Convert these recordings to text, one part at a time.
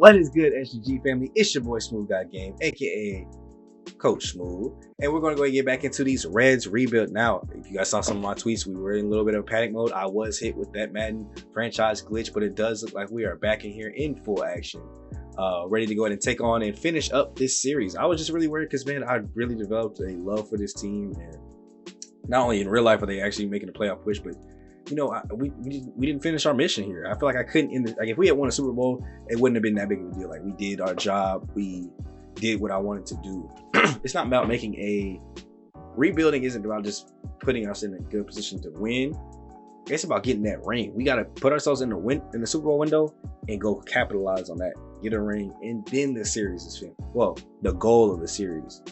What is good, SGG family? It's your boy SmooveGotGame, aka Coach Smooth, and we're gonna go and get back into these Reds rebuild. Now, if you guys saw some of my tweets, we were in a little bit of panic mode. I was hit with that Madden franchise glitch, but it does look like we are back in here in full action, ready to go ahead and take on and finish up this series. I was just really worried because, man, I really developed a love for this team, and not only in real life are they actually making a playoff push, but you know, we didn't finish our mission here. I feel like I couldn't end it. Like, if we had won a Super Bowl, it wouldn't have been that big of a deal. Like, we did our job. We did what I wanted to do. It's not about making a rebuilding. Isn't about just putting us in a good position to win. It's about getting that ring. We got to put ourselves in the Super Bowl window and go capitalize on that. Get a ring, and then the series is finished. Well, the goal of the series,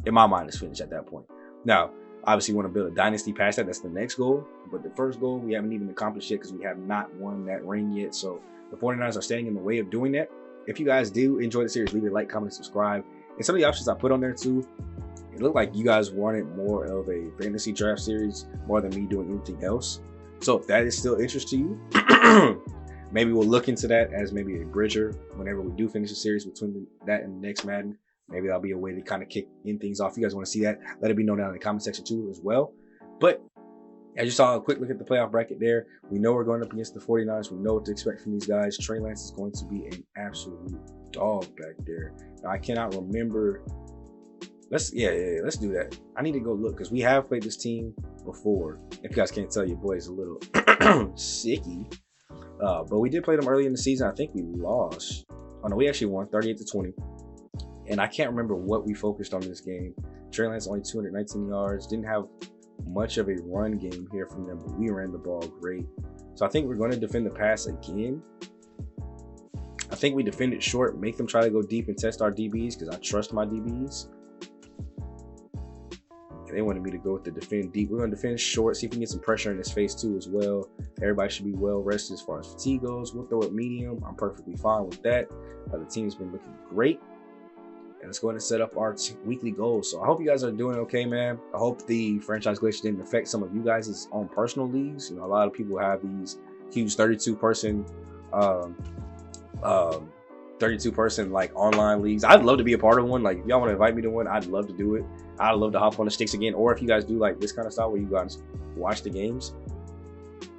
in my mind, is finished at that point. Now, obviously, want to build a dynasty past that. That's the next goal. But the first goal, we haven't even accomplished yet because we have not won that ring yet. So the 49ers are standing in the way of doing that. If you guys do enjoy the series, leave a like, comment, and subscribe. And some of the options I put on there too, it looked like you guys wanted more of a fantasy draft series more than me doing anything else. So if that is still interest to you, maybe we'll look into that as maybe a bridger whenever we do finish the series between that and the next Madden. Maybe that'll be a way to kind of kick in things off. If you guys want to see that, let it be known down in the comment section too as well. But as you saw, a quick look at the playoff bracket there. We know we're going up against the 49ers. We know what to expect from these guys. Trey Lance is going to be an absolute dog back there. Now, I cannot remember. Let's do that. I need to go look because we have played this team before. If you guys can't tell, your boy is a little sicky. But we did play them early in the season. I think we lost. Oh no, we actually won 38-20. And I can't remember what we focused on in this game. Trey Lance only 219 yards. Didn't have much of a run game here from them, but we ran the ball great. So I think we're going to defend the pass again. I think we defend it short, make them try to go deep and test our DBs because I trust my DBs. And they wanted me to go with the defend deep. We're going to defend short, see if we can get some pressure in his face too as well. Everybody should be well rested as far as fatigue goes. We'll throw it medium. I'm perfectly fine with that. The team's been looking great. And let's go ahead and set up our weekly goals. So I hope you guys are doing okay, man. I hope the franchise glitch didn't affect some of you guys' own personal leagues. You know, a lot of people have these huge 32-person like online leagues. I'd love to be a part of one. Like, if y'all want to invite me to one, I'd love to do it. I'd love to hop on the sticks again. Or if you guys do like this kind of style where you guys watch the games.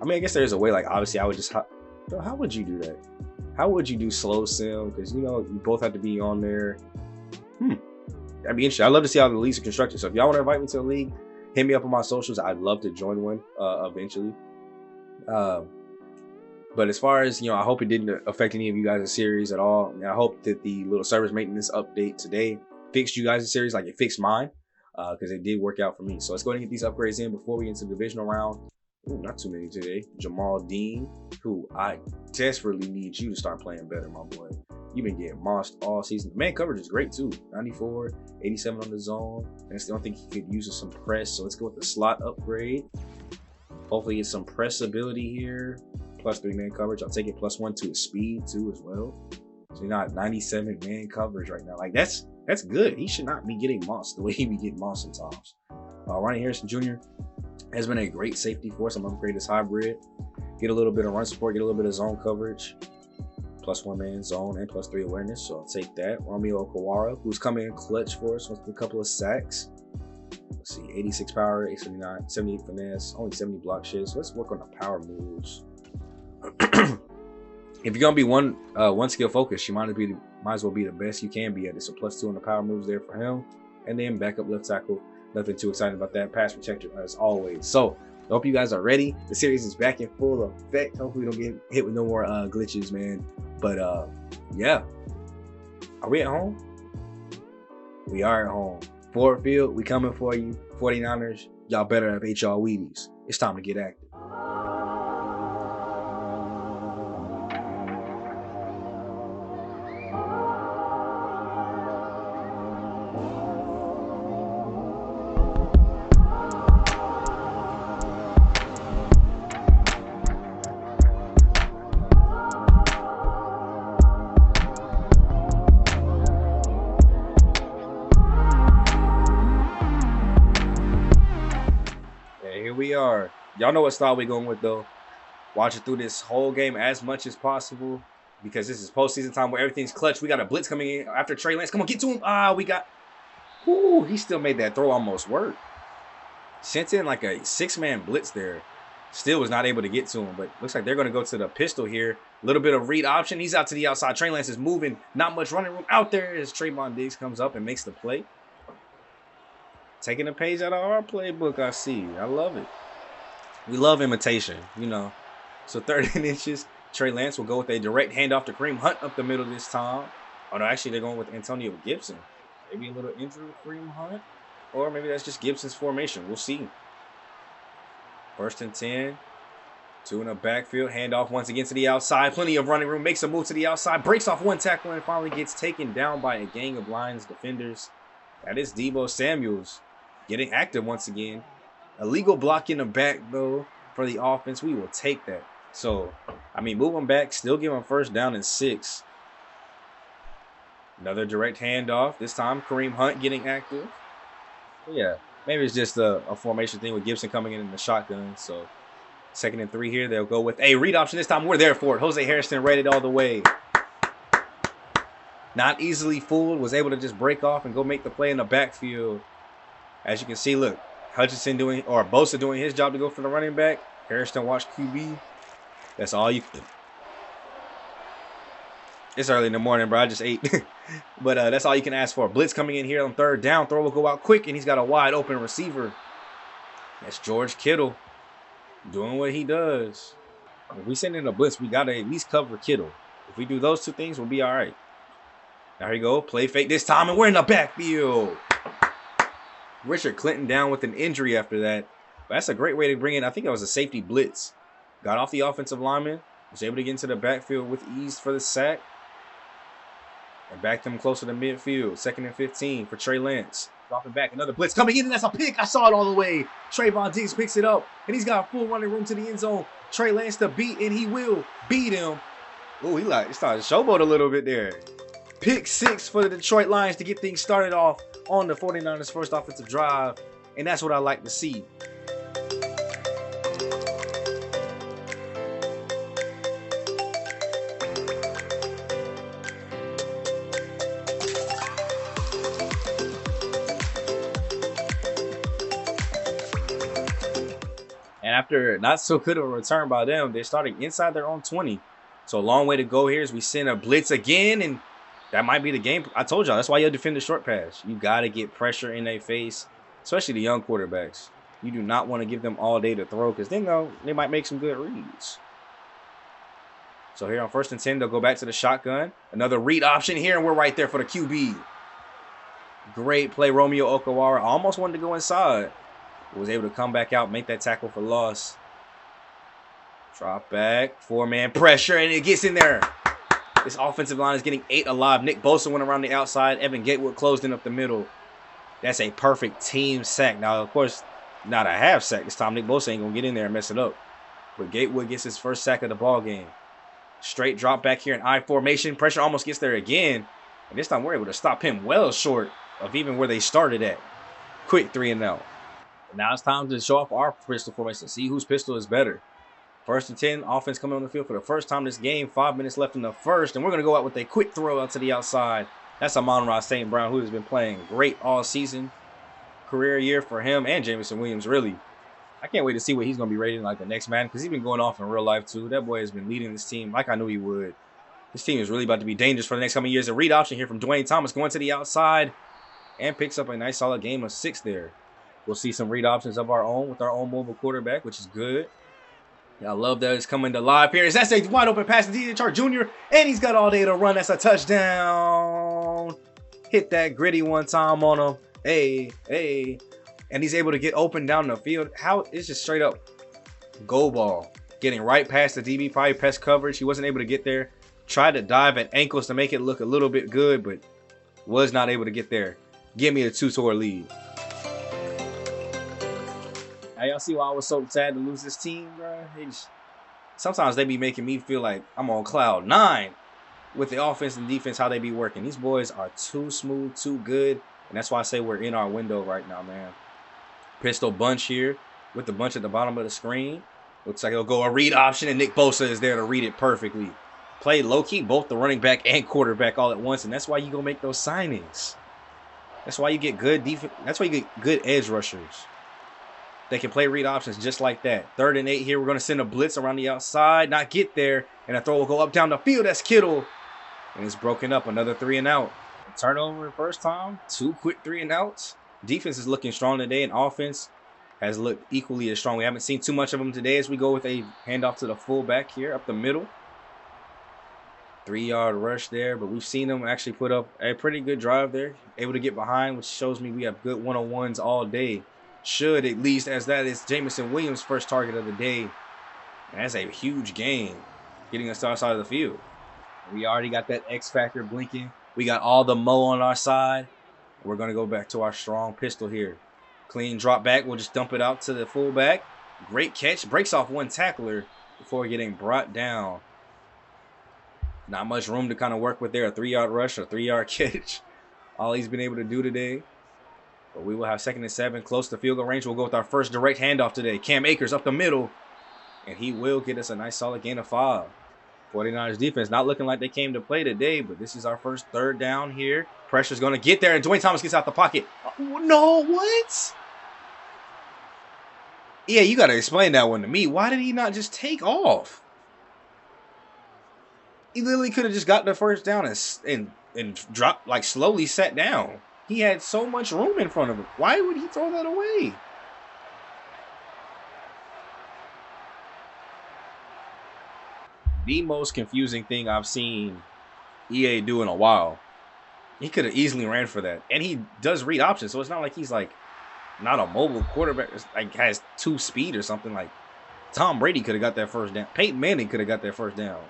I mean, I guess there's a way. Like, obviously, I would just how would you do that? How would you do slow sim? Because, you know, you both have to be on there. That'd be interesting. I'd love to see how the leagues are constructed. So if y'all want to invite me to a league, hit me up on my socials. I'd love to join one eventually. But as far as, you know, I hope it didn't affect any of you guys' series at all. And I hope that the little service maintenance update today fixed you guys' series like it fixed mine, because it did work out for me. So let's go ahead and get these upgrades in before we get into the divisional round. Ooh, not too many today. Jamal Dean, who I desperately need you to start playing better, my boy. You've been getting mossed all season. The man coverage is great too. 94, 87 on the zone. That's the only thing he could use is some press. So let's go with the slot upgrade. Hopefully get some press ability here. +3 man coverage. I'll take it +1 to his speed too as well. So you're not 97 man coverage right now. Like, that's good. He should not be getting mossed the way he be getting mossed sometimes. Ronnie Harrison Jr. has been a great safety for us. I'm gonna upgrade his hybrid. Get a little bit of run support. Get a little bit of zone coverage. +1 man zone and +3 awareness, so I'll take that. Romeo Okawara, who's coming in clutch for us with a couple of sacks. Let's see, 86 power, 879, 78 finesse, only 70 block shifts. So let's work on the power moves. If you're gonna be one skill focused, you might as well be the best you can be at it. So +2 on the power moves there for him, and then backup left tackle. Nothing too exciting about that. Pass protector as always. So I hope you guys are ready. The series is back in full effect. Hopefully we don't get hit with no more glitches, man. But yeah. Are we at home? We are at home. Ford Field, we coming for you. 49ers, y'all better have ate y'all Wheaties. It's time to get active. We are. Y'all know what style we going with though. Watch it through this whole game as much as possible. because this is postseason time where everything's clutch. We got a blitz coming in after Trey Lance. Come on, get to him. We got. Ooh, he still made that throw almost work. Sent in like a 6-man blitz there. Still was not able to get to him, but looks like they're going to go to the pistol here. A little bit of read option. He's out to the outside. Trey Lance is moving. Not much running room out there as Trayvon Diggs comes up and makes the play. Taking a page out of our playbook, I see. I love it. We love imitation, you know. So 13 inches. Trey Lance will go with a direct handoff to Kareem Hunt up the middle this time. Oh, no, actually, they're going with Antonio Gibson. Maybe a little injury with Kareem Hunt. Or maybe that's just Gibson's formation. We'll see. 1st and 10. 2 in the backfield. Handoff once again to the outside. Plenty of running room. Makes a move to the outside. Breaks off one tackle and finally gets taken down by a gang of Lions defenders. That is Deebo Samuels getting active once again. Illegal block in the back, though, for the offense. We will take that. So, I mean, move them back. Still give them 1st down and 6. Another direct handoff. This time, Kareem Hunt getting active. Yeah, maybe it's just a formation thing with Gibson coming in the shotgun. So 2nd and 3 here. They'll go with a read option. This time we're there for it. Jose Harrison read it all the way. Not easily fooled. Was able to just break off and go make the play in the backfield. As you can see, look. Hutchinson doing, or Bosa doing his job to go for the running back. Harrison watch QB. That's all you. It's early in the morning, bro. I just ate. But that's all you can ask for. Blitz coming in here on 3rd down. Throw will go out quick, and he's got a wide open receiver. That's George Kittle doing what he does. If we send in a blitz, we got to at least cover Kittle. If we do those 2 things, we'll be all right. There you go. Play fake this time, and we're in the backfield. Richard Clinton down with an injury after that. But that's a great way to bring in, I think it was a safety blitz. Got off the offensive lineman. Was able to get into the backfield with ease for the sack. And back them closer to midfield. 2nd and 15 for Trey Lance. Dropping back. Another blitz coming in, and that's a pick. I saw it all the way. Trayvon Diggs picks it up, and he's got full running room to the end zone. Trey Lance to beat, and he will beat him. Oh, he started to showboat a little bit there. Pick 6 for the Detroit Lions to get things started off on the 49ers' first offensive drive. And that's what I like to see. And after not so good of a return by them, they're starting inside their own 20. So a long way to go here as we send a blitz again, and that might be the game. I told y'all, that's why you defend the short pass. You got to get pressure in their face, especially the young quarterbacks. You do not want to give them all day to throw because then they might make some good reads. So here on 1st and 10, they'll go back to the shotgun. Another read option here, and we're right there for the QB. Great play, Romeo Okawara. Almost wanted to go inside. Was able to come back out, make that tackle for loss. Drop back, 4-man pressure, and it gets in there. This offensive line is getting 8 alive. Nick Bosa went around the outside. Evan Gatewood closed in up the middle. That's a perfect team sack. Now, of course, not a half sack this time. Nick Bosa ain't going to get in there and mess it up. But Gatewood gets his first sack of the ball game. Straight drop back here in I formation. Pressure almost gets there again. And this time we're able to stop him well short of even where they started at. Quick 3 and out. Now it's time to show off our pistol formation. See whose pistol is better. 1st and 10, offense coming on the field for the first time this game. 5 minutes left in the first, and we're going to go out with a quick throw out to the outside. That's Amon-Ra St. Brown, who has been playing great all season. Career year for him and Jameson Williams, really. I can't wait to see what he's going to be rated like the next Madden, because he's been going off in real life, too. That boy has been leading this team like I knew he would. This team is really about to be dangerous for the next coming years. A read option here from Dwayne Thomas going to the outside and picks up a nice solid game of 6 there. We'll see some read options of our own with our own mobile quarterback, which is good. Yeah, I love that it's coming to live here. That's a wide open pass to DJ Chark Jr., and he's got all day to run. That's a touchdown. Hit that gritty one time on him. Hey. And he's able to get open down the field. How it's just straight up goal ball. Getting right past the DB, probably press coverage. He wasn't able to get there. Tried to dive at ankles to make it look a little bit good, but was not able to get there. Give me a 2-score lead. Now, y'all see why I was so sad to lose this team, bro? Sometimes they be making me feel like I'm on cloud 9 with the offense and defense, how they be working. These boys are too smooth, too good, and that's why I say we're in our window right now, man. Pistol bunch here with the bunch at the bottom of the screen. Looks like it'll go a read option, and Nick Bosa is there to read it perfectly. play low-key, both the running back and quarterback all at once, and that's why you go make those signings. That's why you get good defense. That's why you get good edge rushers. They can play read options just like that. 3rd and 8 here. We're going to send a blitz around the outside, not get there, and a throw will go up down the field. That's Kittle, and it's broken up. Another 3 and out. Turnover first time. 2 quick 3 and outs. Defense is looking strong today, and offense has looked equally as strong. We haven't seen too much of them today as we go with a handoff to the fullback here up the middle. 3-yard rush there, but we've seen them actually put up a pretty good drive there. Able to get behind, which shows me we have good one-on-ones all day. Should, at least, as that is Jameson Williams' first target of the day. And that's a huge gain, getting us to our side of the field. We already got that X factor blinking. We got all the mo on our side. We're going to go back to our strong pistol here. Clean drop back. We'll just dump it out to the fullback. Great catch. Breaks off one tackler before getting brought down. Not much room to kind of work with there. A 3-yard rush or 3-yard catch. All he's been able to do today. But we will have 2nd and 7. Close to field goal range. We'll go with our first direct handoff today. Cam Akers up the middle. And he will get us a nice solid gain of 5. 49ers defense not looking like they came to play today. But this is our first 3rd down here. Pressure's going to get there. And Dwayne Thomas gets out the pocket. Oh, no, what? Yeah, you got to explain that one to me. Why did he not just take off? He literally could have just got the first down and dropped, like slowly sat down. He had so much room in front of him. Why would he throw that away? The most confusing thing I've seen EA do in a while. He could have easily ran for that. And he does read options, so it's not like he's like not a mobile quarterback. It's like has 2 speed or something. Like Tom Brady could have got that first down. Peyton Manning could have got that first down.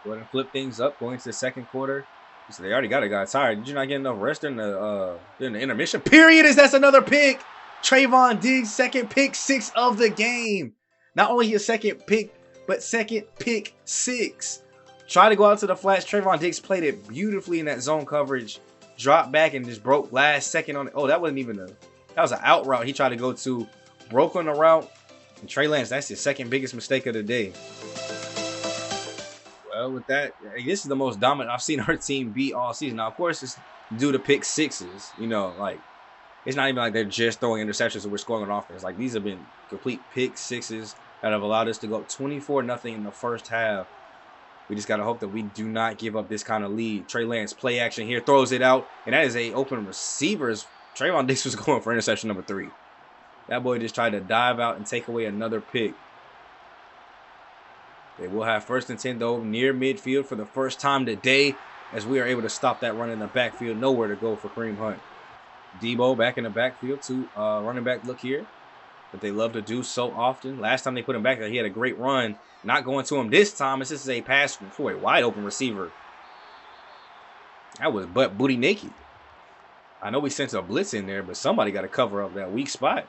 Go ahead and flip things up going into the 2nd quarter. So they already got a guy tired. Did you not get enough rest in the intermission? Period. That's another pick. Trayvon Diggs, 2nd pick 6 of the game. Not only his 2nd pick, but 2nd pick 6. Try to go out to the flats. Trayvon Diggs played it beautifully in that zone coverage. Dropped back and just broke last second on it. Oh, that wasn't even that was an out route he tried to go to. Broke on the route. And Trey Lance, that's his 2nd biggest mistake of the day. Well, with that, this is the most dominant I've seen our team be all season. Now, of course, it's due to pick 6s. You know, like, it's not even like they're just throwing interceptions and we're scoring on offense. Like, these have been complete pick 6s that have allowed us to go 24-0 in the first half. We just got to hope that we do not give up this kind of lead. Trey Lance, play action here, throws it out, and that is a open receivers. Trayvon Diggs was going for interception number 3. That boy just tried to dive out and take away another pick. They will have 1st and 10, though, near midfield for the first time today as we are able to stop that run in the backfield. Nowhere to go for Kareem Hunt. Debo back in the backfield to running back look here. But they love to do so often. Last time they put him back there, he had a great run. Not going to him this time. This is a pass for a wide open receiver. That was butt booty naked. I know we sent a blitz in there, but somebody got to cover up that weak spot.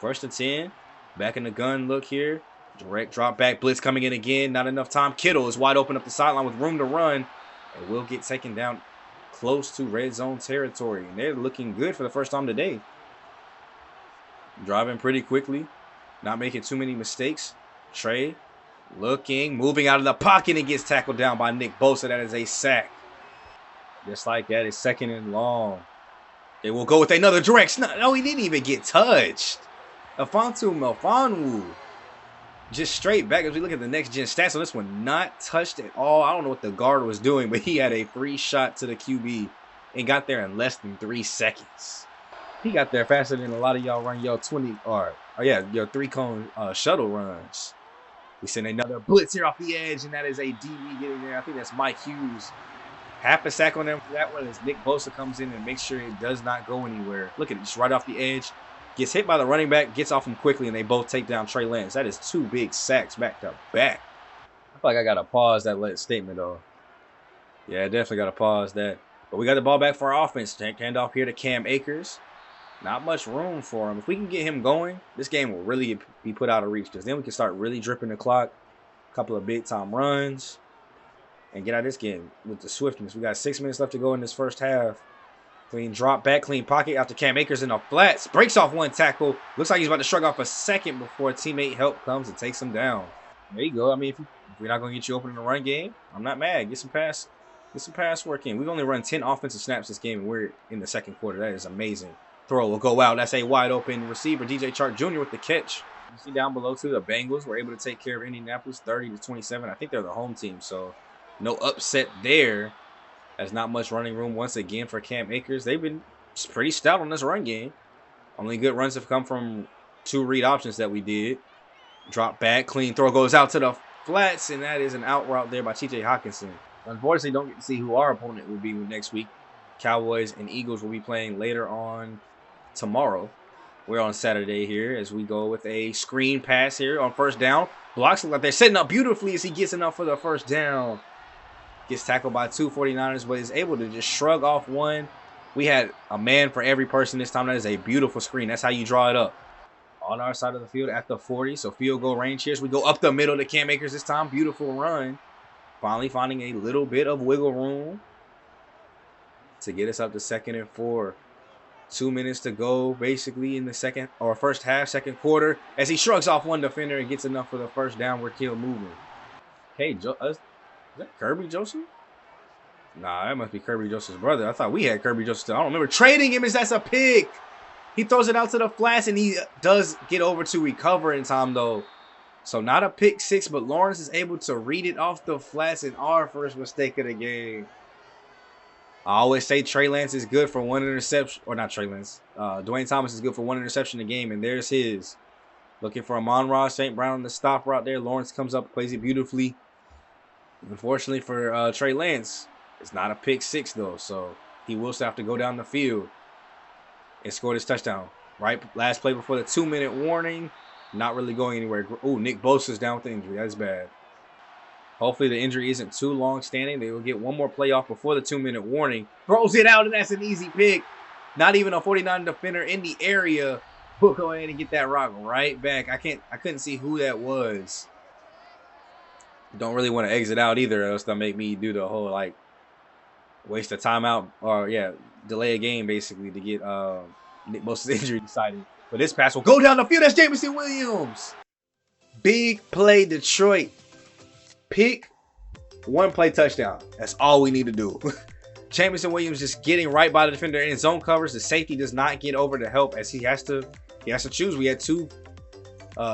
1st and 10. Back in the gun look here. Direct drop back, blitz coming in again. Not enough time. Kittle is wide open up the sideline with room to run. And will get taken down close to red zone territory. And they're looking good for the first time today. Driving pretty quickly. Not making too many mistakes. Trey looking, moving out of the pocket and gets tackled down by Nick Bosa. That is a sack. Just like that, it's 2nd and long. They will go with another direct snap. No, he didn't even get touched. Afonso Melifonwu. Just straight back as we look at the next gen stats on this one, not touched at all. I don't know what the guard was doing, but he had a free shot to the QB and got there in less than 3 seconds. He got there faster than a lot of y'all run your 20 or your 3-cone shuttle runs. We send another blitz here off the edge, and that is a DB getting there. I think that's Mike Hughes. Half a sack on them for that one as Nick Bosa comes in and makes sure it does not go anywhere. Look at it, just right off the edge. Gets hit by the running back, gets off him quickly, and they both take down Trey Lance. That is 2 big sacks back to back. I feel like I got to pause that statement, though. Yeah, I definitely got to pause that. But we got the ball back for our offense. Hand off here to Cam Akers. Not much room for him. If we can get him going, this game will really be put out of reach, because then we can start really dripping the clock. A couple of big-time runs. And get out of this game with the swiftness. We got 6 minutes left to go in this first half. Clean drop back, clean pocket after Cam Akers in the flats. Breaks off 1 tackle. Looks like he's about to shrug off a second before teammate help comes and takes him down. There you go. I mean, if you If we're not gonna get you open in the run game, I'm not mad. Get some pass work in. We've only run 10 offensive snaps this game, and we're in the second quarter. That is amazing. Throw will go out. That's a wide open receiver. DJ Chark Jr. with the catch. You see down below too, the Bengals were able to take care of Indianapolis 30-27. I think they're the home team, so no upset there. There's not much running room once again for Cam Akers. They've been pretty stout on this run game. Only good runs have come from 2 read options that we did. Drop back, clean throw goes out to the flats, and that is an out route there by TJ Hawkinson. Unfortunately, don't get to see who our opponent will be next week. Cowboys and Eagles will be playing later on tomorrow. We're on Saturday here as we go with a screen pass here on first down. Blocks look like they're setting up beautifully as he gets enough for the first down. Gets tackled by 2 49ers, but is able to just shrug off one. We had a man for every person this time. That is a beautiful screen. That's how you draw it up. On our side of the field at the 40, so field goal range here. We go up the middle to Cam Akers this time. Beautiful run. Finally finding a little bit of wiggle room to get us up to 2nd and 4. 2 minutes to go, basically, in the first half, second quarter, as he shrugs off one defender and gets enough for the first down. We're still moving. Hey, is that Kirby Joseph? Nah, that must be Kirby Joseph's brother. I thought we had Kirby Joseph. I don't remember trading him. That's a pick. He throws it out to the flats, and he does get over to recover in time, though. So not a pick 6, but Lawrence is able to read it off the flats, and our first mistake of the game. I always say Trey Lance is good for 1 interception, or not Trey Lance. Dwayne Thomas is good for 1 interception a game, and there's his. Looking for Amon-Ra St. Brown on the stop route there. Lawrence comes up, plays it beautifully. Unfortunately for Trey Lance, it's not a pick 6 though, so he will still have to go down the field and score this touchdown. Right, last play before the 2-minute warning. Not really going anywhere. Ooh, Nick Bosa's down with the injury. That's bad. Hopefully the injury isn't too long standing. They will get one more play off before the 2-minute warning. Throws it out, and that's an easy pick. Not even a 49 defender in the area. We'll go ahead and get that rock right back. I couldn't see who that was. Don't really want to exit out either, else they'll make me do the whole like waste of timeout or delay a game basically to get Nick Bosa's injury decided. But this pass will go down the field. That's Jameson Williams. Big play, Detroit. Pick, 1 play touchdown. That's all we need to do. Jameson Williams just getting right by the defender in zone covers. The safety does not get over to help as he has to choose. We had 2.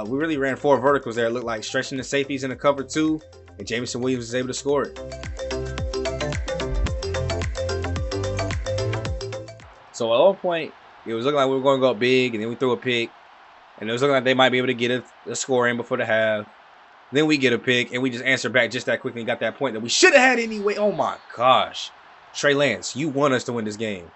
We really ran 4 verticals there. It looked like stretching the safeties in the cover 2, and Jameson Williams is able to score it. So at one point, it was looking like we were going to go up big, and then we threw a pick, and it was looking like they might be able to get a score in before the half. Then we get a pick, and we just answer back just that quickly and got that point that we should have had anyway. Oh, my gosh. Trey Lance, you want us to win this game.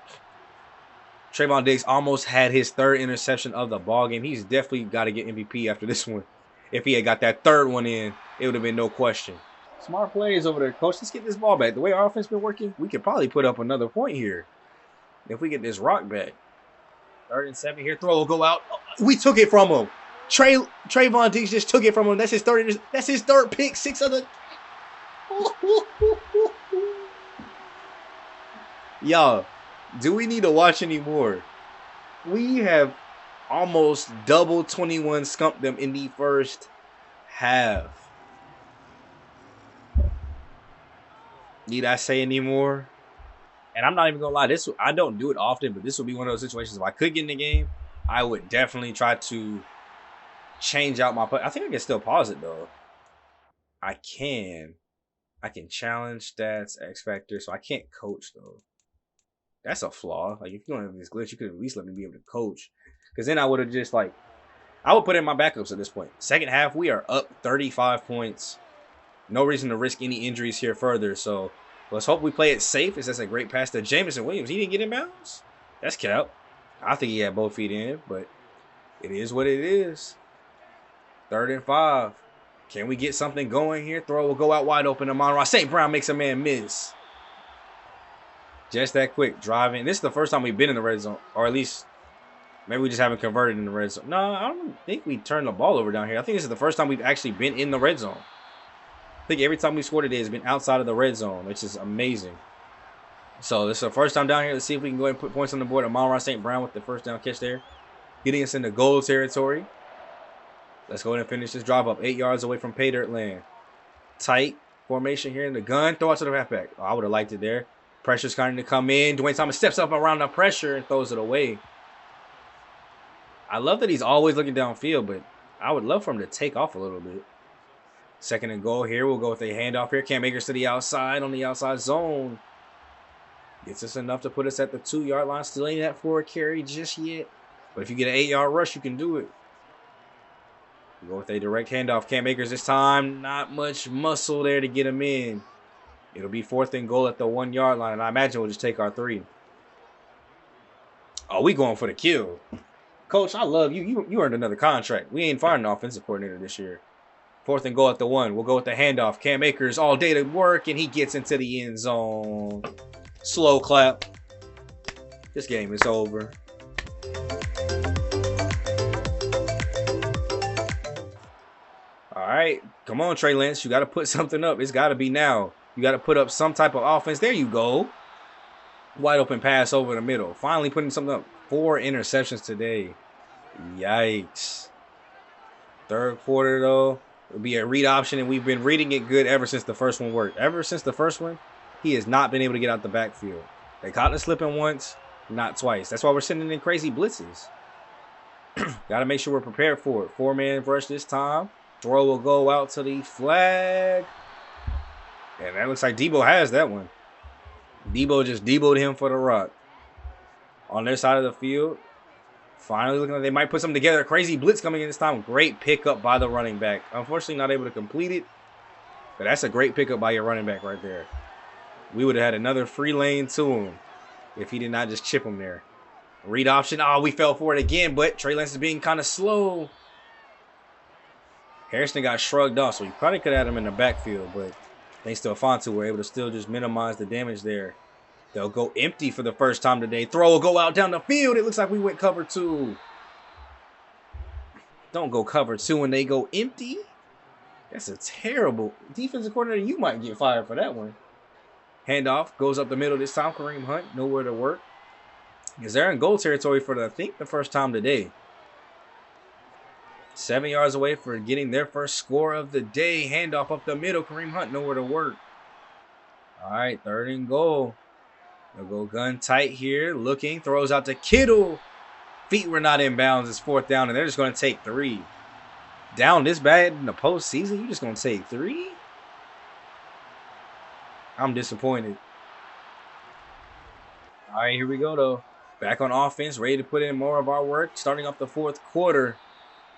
Trayvon Diggs almost had his 3rd interception of the ball game. He's definitely got to get MVP after this one. If he had got that 3rd one in, it would have been no question. Smart plays over there, coach. Let's get this ball back. The way our offense been working, we could probably put up another point here if we get this rock back. 3rd and 7 here. Throw will go out. We took it from him. Trayvon Diggs just took it from him. That's his 3rd. That's his 3rd pick. 6 of the. Y'all, do we need to watch anymore? We have almost double 21 skumped them in the first half. Need I say anymore? And I'm not even gonna lie, I don't do it often, but this would be one of those situations. If I could get in the game, I would definitely try to change out my play. I think I can still pause it though. I can challenge stats, X factor, so I can't coach though. That's a flaw. Like if you don't have this glitch, you could at least let me be able to coach. Because then I would have just I would put in my backups at this point. Second half, we are up 35 points. No reason to risk any injuries here further. So let's hope we play it safe. That's a great pass to Jameson Williams. He didn't get in bounds. That's cap. I think he had both feet in, but it is what it is. 3rd and 5. Can we get something going here? Throw will go out wide open to Amon-Ra St. Brown makes a man miss. Just that quick. Driving. This is the first time we've been in the red zone. Or at least, maybe we just haven't converted in the red zone. No, I don't think we turned the ball over down here. I think this is the first time we've actually been in the red zone. I think every time we scored today has been outside of the red zone, which is amazing. So this is the first time down here. Let's see if we can go ahead and put points on the board. Amon-Ra St. Brown with the first down catch there. Getting us into goal territory. Let's go ahead and finish this drive up 8 yards away from pay dirt land. tight formation here in the gun. Throw out to the halfback. Oh, I would have liked it there. Pressure's starting to come in. Dwayne Thomas steps up around the pressure and throws it away. I love that he's always looking downfield, but I would love for him to take off a little bit. Second and goal here. We'll go with a handoff here. Cam Akers to the outside on the outside zone. Gets us enough to put us at the 2-yard line. Still ain't that forward carry just yet. But if you get an 8-yard rush, you can do it. We go with a direct handoff. Cam Akers this time. Not much muscle there to get him in. It'll be 4th and goal at the 1-yard line. And I imagine we'll just take our 3. Oh, we going for the kill. Coach, I love you. You earned another contract. We ain't firing an offensive coordinator this year. 4th and goal at the 1. We'll go with the handoff. Cam Akers all day to work, and he gets into the end zone. Slow clap. This game is over. All right. Come on, Trey Lance. You got to put something up. It's got to be now. You got to put up some type of offense. There you go. Wide open pass over the middle. Finally putting something up. 4 interceptions today. Yikes. 3rd quarter, though, it'll be a read option, and we've been reading it good ever since the first one worked. Ever since the first one, he has not been able to get out the backfield. They caught him slipping once, not twice. That's why we're sending in crazy blitzes. Got to make sure we're prepared for it. 4-man rush this time. Throw will go out to the flag. And that looks like Debo has that one. Debo just Debo'd him for the rock. On their side of the field, finally looking like they might put something together. Crazy blitz coming in this time. Great pickup by the running back. Unfortunately, not able to complete it. But that's a great pickup by your running back right there. We would have had another free lane to him if he did not just chip him there. Read option. Oh, we fell for it again, but Trey Lance is being kind of slow. Harrison got shrugged off, so we probably could have had him in the backfield, but thanks to Afonso, we're able to still just minimize the damage there. They'll go empty for the first time today. Throw will go out down the field. It looks like we went cover 2. Don't go cover 2 when they go empty. That's a terrible defensive coordinator. You might get fired for that one. Handoff goes up the middle this time. Kareem Hunt, nowhere to work. Because they're in goal territory for, I think, the first time today. 7 yards away for getting their first score of the day. Handoff up the middle. Kareem Hunt, nowhere to work. All right, 3rd and goal. They'll go gun tight here. Looking. Throws out to Kittle. Feet were not in bounds. It's 4th down, and they're just going to take 3. Down this bad in the postseason? You're just going to take 3? I'm disappointed. All right, here we go, though. Back on offense, ready to put in more of our work. Starting off the 4th quarter.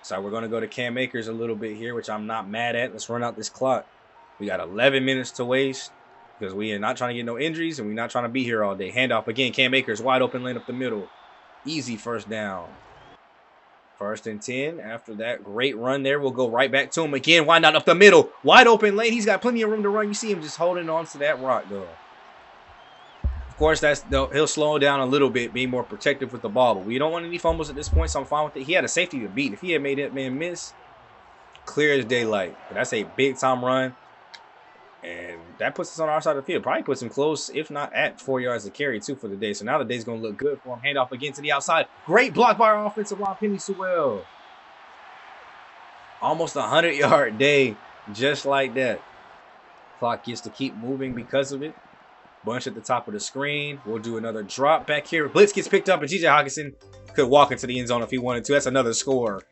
So we're going to go to Cam Akers a little bit here, which I'm not mad at. Let's run out this clock. We got 11 minutes to waste because we are not trying to get no injuries, and we're not trying to be here all day. Handoff again. Cam Akers, wide open lane up the middle. Easy 1st down. 1st and 10. After that great run there, we'll go right back to him again. Why not up the middle? Wide open lane. He's got plenty of room to run. You see him just holding on to that rock, though. Of course, he'll slow down a little bit, being more protective with the ball. But we don't want any fumbles at this point, so I'm fine with it. He had a safety to beat. If he had made that man miss, clear as daylight. But that's a big-time run. And that puts us on our side of the field. Probably puts him close, if not at 4 yards to carry, too, for the day. So now the day's going to look good for him. Handoff again to the outside. Great block by our offensive line, Penny Sewell. Almost a 100-yard day, just like that. Clock gets to keep moving because of it. Bunch at the top of the screen. We'll do another drop back here. Blitz gets picked up, and T.J. Hockenson could walk into the end zone if he wanted to. That's another score.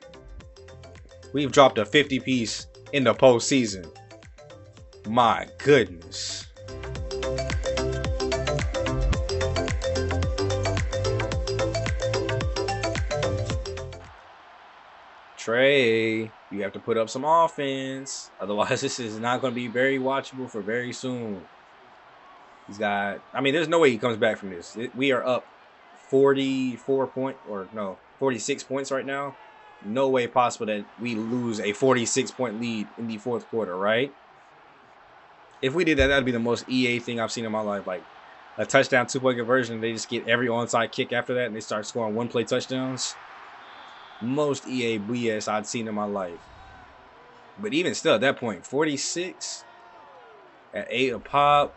We've dropped a 50-piece in the postseason. My goodness. Trey, you have to put up some offense. Otherwise, this is not going to be very watchable for very soon. He's got, I mean, there's no way he comes back from this. We are up 46 points right now. No way possible that we lose a 46-point lead in the 4th quarter, right? If we did that, that'd be the most EA thing I've seen in my life. Like a touchdown 2-point conversion, they just get every onside kick after that, and they start scoring 1-play touchdowns. Most EA BS I'd seen in my life. But even still, at that point, 46 at 8 a pop.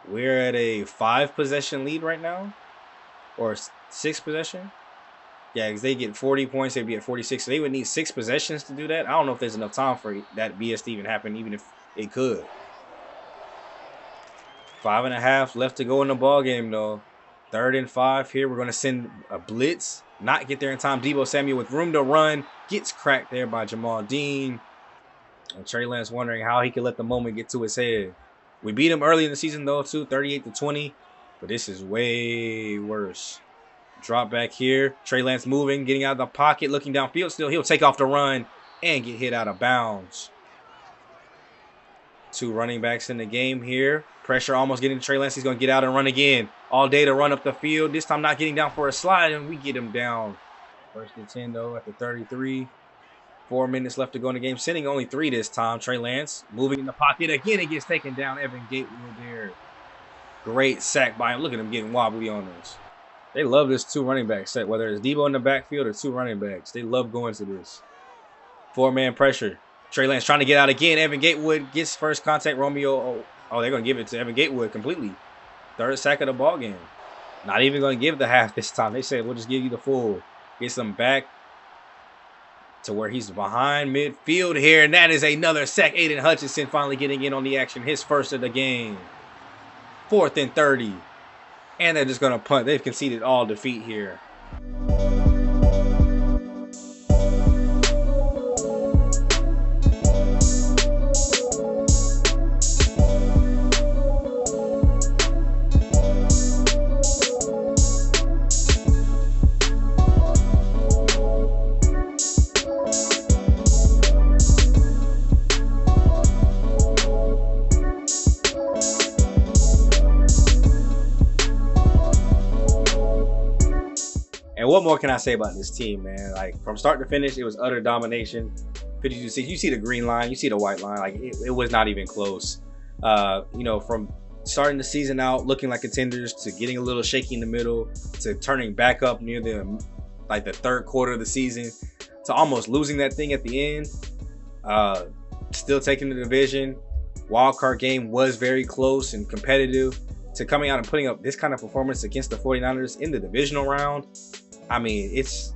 We're at a 5-possession lead right now, or 6 possession. Yeah, because they get 40 points, they'd be at 46. So they would need 6 possessions to do that. I don't know if there's enough time for that BS to even happen, even if it could. 5.5 left to go in the ball game, though. 3rd and 5 here. We're going to send a blitz. Not get there in time. Deebo Samuel with room to run. Gets cracked there by Jamal Dean. And Trey Lance wondering how he could let the moment get to his head. We beat him early in the season, though, too. 38-20. But this is way worse. Drop back here. Trey Lance moving, getting out of the pocket, looking downfield still. He'll take off the run and get hit out of bounds. 2 running backs in the game here. Pressure almost getting to Trey Lance. He's going to get out and run again. All day to run up the field. This time not getting down for a slide, and we get him down. 1st and 10, though, at the 33. 4 minutes left to go in the game. Sending only 3 this time. Trey Lance moving in the pocket. Again, it gets taken down. Evan Gatewood there. Great sack by him. Look at him getting wobbly on this. They love this 2 running back set, whether it's Deebo in the backfield or 2 running backs. They love going to this. 4-man pressure. Trey Lance trying to get out again. Evan Gatewood gets first contact. Romeo. Oh, they're going to give it to Evan Gatewood completely. 3rd sack of the ball game. Not even going to give the half this time. They said, we'll just give you the full. Gets them back to where he's behind midfield here. And that is another sack. Aiden Hutchinson finally getting in on the action. His first of the game. 4th and 30. And they're just going to punt. They've conceded all defeat here. And what more can I say about this team, man? Like, from start to finish, it was utter domination. 52-6. You see the green line, you see the white line. Like, it was not even close. You know, from starting the season out looking like contenders to getting a little shaky in the middle to turning back up near the 3rd quarter of the season to almost losing that thing at the end. Still taking the division. Wild card game was very close and competitive. To coming out and putting up this kind of performance against the 49ers in the divisional round. I mean, it's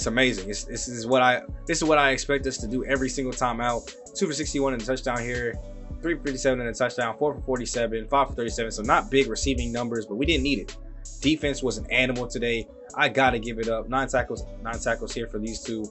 amazing. This is what I expect us to do every single time out. 2 for 61 in the touchdown here, 3 for 57 in the touchdown, 4 for 47, 5 for 37. So not big receiving numbers, but we didn't need it. Defense was an animal today. I gotta give it up. 9 tackles here for these 2.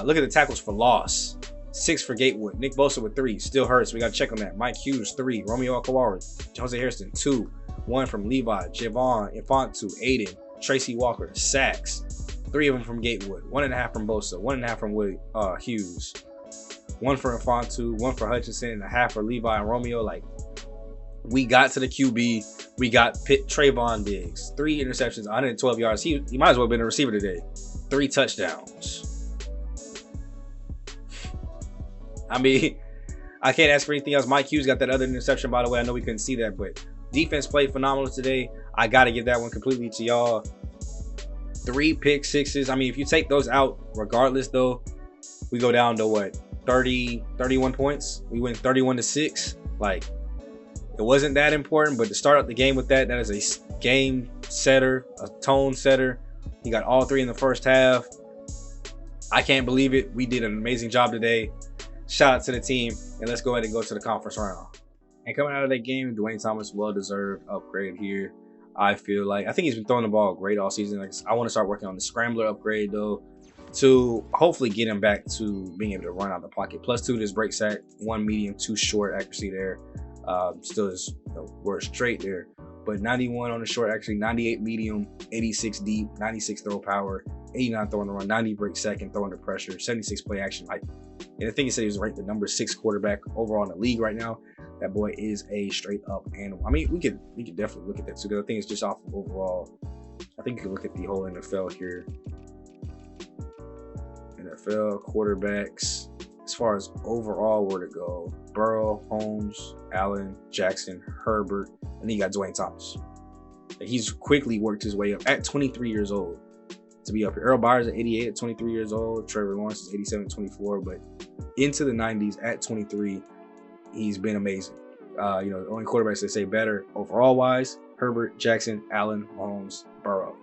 Look at the tackles for loss. 6 for Gatewood. Nick Bosa with 3. Still hurts. We got to check on that. Mike Hughes, 3. Romeo Akawara. Jose Harrison, 2. 1 from Levi. Javon Infantu. Aiden. Tracy Walker. Sacks. 3 of them from Gatewood. 1.5 from Bosa. 1.5 from Hughes. 1 for Infantu. 1 for Hutchinson. And a half for Levi and Romeo. Like, we got to the QB. We got Trayvon Diggs. 3 interceptions. 112 yards. He might as well have been a receiver today. 3 touchdowns. I mean, I can't ask for anything else. Mike Hughes got that other interception, by the way. I know we couldn't see that, but defense played phenomenal today. I got to give that one completely to y'all. 3 pick sixes. I mean, if you take those out, regardless, though, we go down to what? 31 points. We win 31-6. Like, it wasn't that important, but to start out the game with that is a game setter, a tone setter. He got all 3 in the first half. I can't believe it. We did an amazing job today. Shout out to the team, and let's go ahead and go to the conference round. And coming out of that game, Dwayne Thomas, well-deserved upgrade here. I feel like, I think he's been throwing the ball great all season. Like, I want to start working on the scrambler upgrade, though, to hopefully get him back to being able to run out the pocket. +2 to his break sack, 1 medium, 2 short accuracy there. Still is, we're straight there. But 91 on the short, actually 98 medium, 86 deep, 96 throw power, 89 throwing the run, 90 break sack and throwing the pressure, 76 play action. And the thing he said, he was ranked the number 6 quarterback overall in the league right now. That boy is a straight up animal. I mean, we could definitely look at that too, because I think it's just off of overall. I think you can look at the whole NFL here. NFL quarterbacks, as far as overall where to go: Burrow, Holmes, Allen, Jackson, Herbert, and then you got Dwayne Thomas. He's quickly worked his way up at 23 years old to be up here. Earl Byers at 88 at 23 years old. Trevor Lawrence is 87 at 24, but into the 90s at 23, he's been amazing. The only quarterbacks that say better overall wise: Herbert, Jackson, Allen, Holmes, Burrow.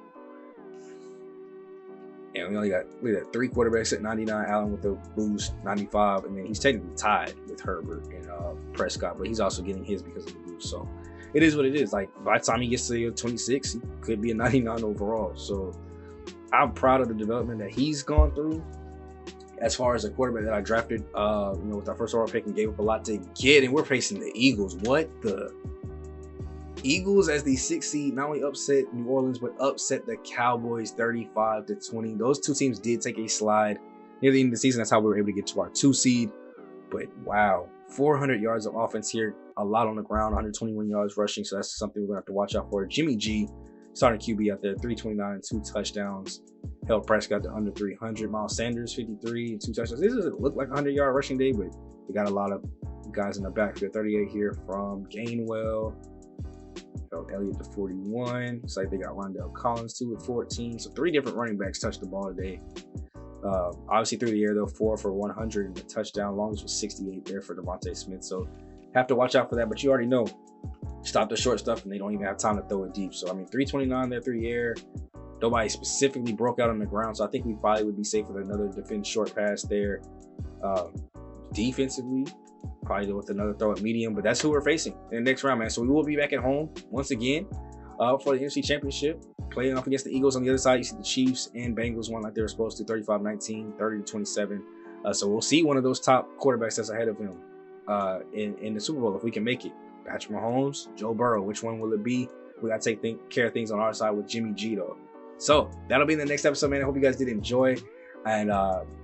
And we only got, look at that, 3 quarterbacks at 99, Allen with the boost, 95, and then he's technically tied with Herbert and Prescott, but he's also getting his because of the boost. So it is what it is. Like, by the time he gets to 26, he could be a 99 overall. So I'm proud of the development that he's gone through. As far as a quarterback that I drafted, with our first overall pick and gave up a lot to get, and we're facing the Eagles. What the? Eagles as the 6th seed not only upset New Orleans, but upset the Cowboys 35-20. Those two teams did take a slide near the end of the season. That's how we were able to get to our 2 seed. But wow, 400 yards of offense here, a lot on the ground, 121 yards rushing. So that's something we're going to have to watch out for. Jimmy G, starting QB out there, 329 and 2 touchdowns. Held Prescott to under 300. Miles Sanders, 53 and 2 touchdowns. This doesn't look like a 100-yard rushing day, but we got a lot of guys in the backfield. 38 here from Gainwell. Elliott to 41. Looks like they got Rondell Collins too with 14. So 3 different running backs touched the ball today. Obviously through the air though, 4 for 100 and a touchdown. Longest was 68 there for Devontae Smith. So have to watch out for that. But you already know, stop the short stuff and they don't even have time to throw it deep. So I mean, 329 there through the air. Nobody specifically broke out on the ground. So I think we probably would be safe with another defense short pass there. Defensively, probably with another throw at medium, but that's who we're facing in the next round, man. So we will be back at home once again for the NFC Championship, playing off against the Eagles. On the other side, you see the Chiefs and Bengals won like they were supposed to, 35-19, 30-27. So we'll see one of those top quarterbacks that's ahead of him in the Super Bowl if we can make it. Patrick Mahomes, Joe Burrow, which one will it be? We got to take care of things on our side with Jimmy G, though. So that'll be in the next episode, man. I hope you guys did enjoy and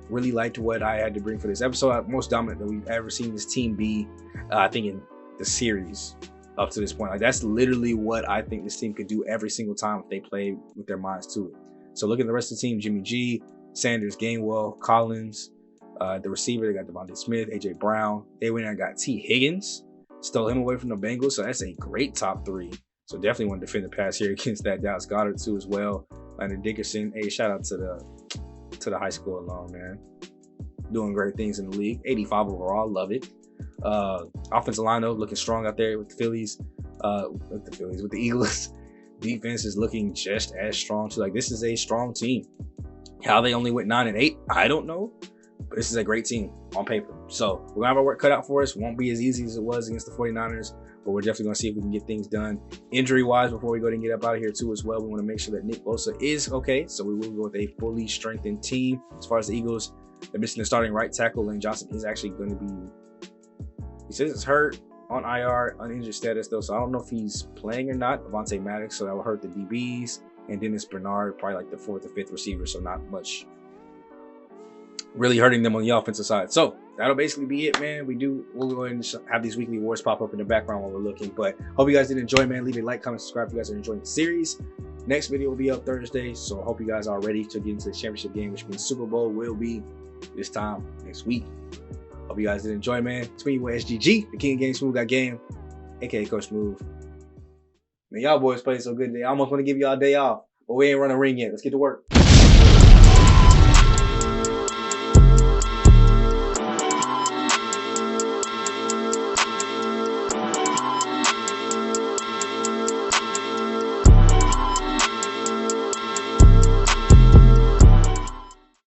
really liked what I had to bring for this episode. Most dominant that we've ever seen this team be, I think, in the series up to this point. Like, that's literally what I think this team could do every single time if they play with their minds to it. So look at the rest of the team: Jimmy G, Sanders, Gainwell, Collins, the receiver, they got Devontae Smith, AJ Brown. They went and got T. Higgins, stole him away from the Bengals. So that's a great top 3. So definitely want to defend the pass here against that. Dallas Goedert too as well. Landon Dickerson. Hey, shout out to the high school alum, man. Doing great things in the league. 85 overall, love it. Offensive line though, looking strong out there with the Phillies, with the Eagles. Defense is looking just as strong too. Like, this is a strong team. How they only went 9-8, I don't know. But this is a great team on paper. So we're gonna have our work cut out for us. Won't be as easy as it was against the 49ers, but we're definitely gonna see if we can get things done injury-wise before we go ahead and get up out of here too as well. We want to make sure that Nick Bosa is okay. So we will go with a fully strengthened team. As far as the Eagles, they're missing the starting right tackle. Lane Johnson is actually going to be, he says it's hurt, on IR, uninjured status though. So I don't know if he's playing or not. Avonte Maddox, so that will hurt the DBs. And Dennis Bernard, probably like the 4th or 5th receiver. So not much really hurting them on the offensive side. So that'll basically be it, man. We'll go ahead and have these weekly awards pop up in the background while we're looking. But hope you guys did enjoy, man. Leave a like, comment, subscribe if you guys are enjoying the series. Next video will be up Thursday, so I hope you guys are ready to get into the championship game, which means Super Bowl will be this time next week. Hope you guys did enjoy, man. It's me, SGG, the King of Game, SmooveGotGame, aka Coach Smooth. Man, y'all boys played so good today. I almost want to give y'all a day off, but we ain't run a ring yet. Let's get to work.